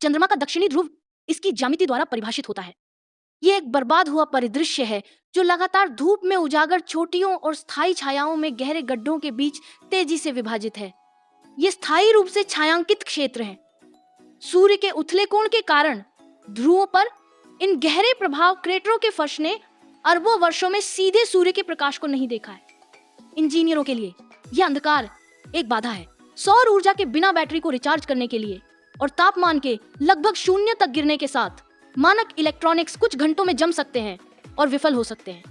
चंद्रमा का दक्षिणी ध्रुव इसकी ज्यामिति द्वारा परिभाषित होता है। ये एक बर्बाद हुआ परिदृश्य है जो लगातार धूप में उजागर चोटियों और स्थायी छायाओं में गहरे गड्ढों के बीच तेजी से विभाजित है। ये स्थायी रूप से छायांकित क्षेत्र हैं। सूर्य के उथले कोण के कारण ध्रुवों पर इन गहरे प्रभाव क्रेटरों के फर्श ने अरबों वर्षों में सीधे सूर्य के प्रकाश को नहीं देखा है। इंजीनियरों के लिए यह अंधकार एक बाधा है। सौर ऊर्जा के बिना बैटरी को रिचार्ज करने के लिए और तापमान के लगभग शून्य तक गिरने के साथ मानक इलेक्ट्रॉनिक्स कुछ घंटों में जम सकते हैं और विफल हो सकते हैं।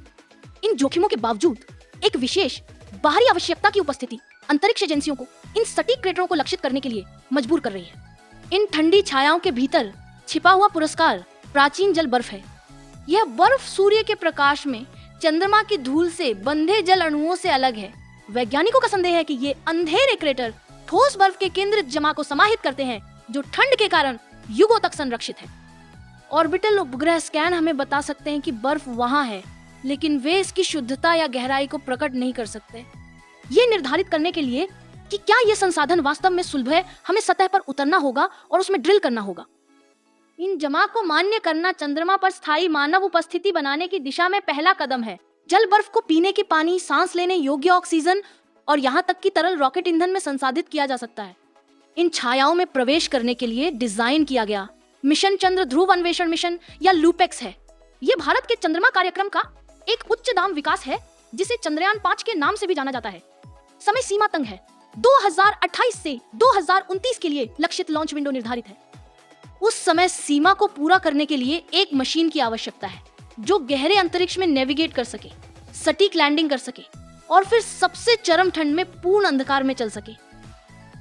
इन जोखिमों के बावजूद एक विशेष बाहरी आवश्यकता की उपस्थिति अंतरिक्ष एजेंसियों को इन सटीक क्रेटरों को लक्षित करने के लिए मजबूर कर रही है। इन ठंडी छायाओं के भीतर छिपा हुआ पुरस्कार प्राचीन जल बर्फ है। यह बर्फ सूर्य के प्रकाश में चंद्रमा की धूल से बंधे जल अणुओं से अलग है। वैज्ञानिकों का संदेह है कि ये अंधेरे क्रेटर ठोस बर्फ के केंद्रित जमा को समाहित करते हैं जो ठंड के कारण युगों तक संरक्षित है। ऑर्बिटल उपग्रह स्कैन हमें बता सकते हैं कि बर्फ वहां है, लेकिन वे इसकी शुद्धता या गहराई को प्रकट नहीं कर सकते। ये निर्धारित करने के लिए कि क्या यह संसाधन वास्तव में सुलभ है, हमें सतह पर उतरना होगा और उसमें ड्रिल करना होगा। इन जमा को मान्य करना चंद्रमा पर स्थायी मानव उपस्थिति बनाने की दिशा में पहला कदम है। जल बर्फ को पीने के पानी, सांस लेने योग्य ऑक्सीजन और यहाँ तक कि तरल रॉकेट ईंधन में संसाधित किया जा सकता है। इन छायाओं में प्रवेश करने के लिए डिजाइन किया गया मिशन चंद्र ध्रुव अन्वेषण मिशन या लूपेक्स है। ये भारत के चंद्रमा कार्यक्रम का एक उच्च दाम विकास है जिसे चंद्रयान 5 के नाम से भी जाना जाता है। समय सीमा तंग है। 2028 से 2029 के लिए लक्षित लॉन्च विंडो निर्धारित है। उस समय सीमा को पूरा करने के लिए एक मशीन की आवश्यकता है जो गहरे अंतरिक्ष में नेविगेट कर सके, सटीक लैंडिंग कर सके और फिर सबसे चरम ठंड में पूर्ण अंधकार में चल सके।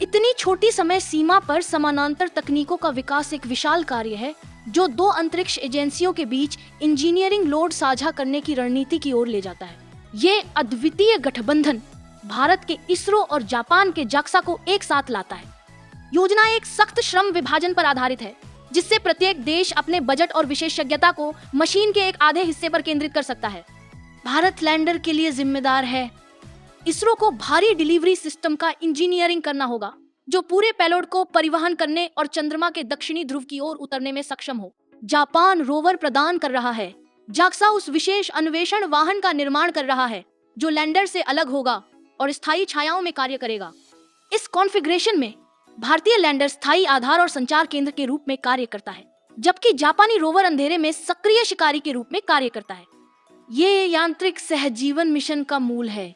इतनी छोटी समय सीमा पर समानांतर तकनीकों का विकास एक विशाल कार्य है जो दो अंतरिक्ष एजेंसियों के बीच इंजीनियरिंग लोड साझा करने की रणनीति की ओर ले जाता है। ये अद्वितीय गठबंधन भारत के इसरो और जापान के जाक्सा को एक साथ लाता है। योजना एक सख्त श्रम विभाजन पर आधारित है जिससे प्रत्येक देश अपने बजट और विशेषज्ञता को मशीन के एक आधे हिस्से पर केंद्रित कर सकता है। भारत लैंडर के लिए जिम्मेदार है। इसरो को भारी डिलीवरी सिस्टम का इंजीनियरिंग करना होगा जो पूरे पेलोड को परिवहन करने और चंद्रमा के दक्षिणी ध्रुव की ओर उतरने में सक्षम हो। जापान रोवर प्रदान कर रहा है। जाक्सा उस विशेष अन्वेषण वाहन का निर्माण कर रहा है जो लैंडर से अलग होगा और स्थायी छायाओं में कार्य करेगा। इस कॉन्फ़िगरेशन में भारतीय लैंडर स्थायी आधार और संचार केंद्र के रूप में कार्य करता है, जबकि जापानी रोवर अंधेरे में सक्रिय शिकारी के रूप में कार्य करता है। ये यांत्रिक सहजीवन मिशन का मूल है।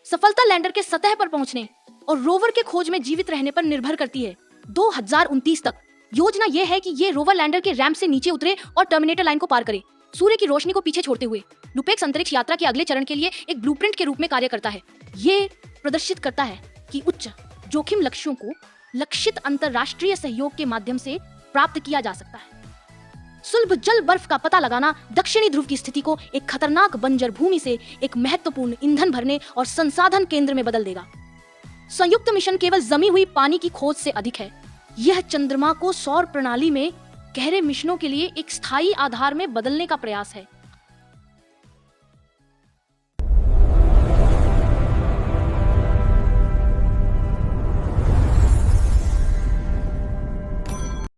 सफलता लैंडर के सतह पर पहुंचने और रोवर के खोज में जीवित रहने पर निर्भर करती है। 2029 तक योजना यह है कि ये रोवर लैंडर के रैंप से नीचे उतरे और टर्मिनेटर लाइन को पार करे, सूर्य की रोशनी को पीछे छोड़ते हुए। लूपेक्स अंतरिक्ष यात्रा के अगले चरण के लिए एक ब्लूप्रिंट के रूप में कार्य करता है। ये प्रदर्शित करता है कि उच्च जोखिम लक्ष्यों को लक्षित अंतरराष्ट्रीय सहयोग के माध्यम से प्राप्त किया जा सकता है। सुलभ जल बर्फ का पता लगाना दक्षिणी ध्रुव की स्थिति को एक खतरनाक बंजर भूमि से एक महत्वपूर्ण ईंधन भरने और संसाधन केंद्र में बदल देगा। संयुक्त मिशन केवल जमी हुई पानी की खोज से अधिक है। यह चंद्रमा को सौर प्रणाली में गहरे मिशनों के लिए एक स्थायी आधार में बदलने का प्रयास है।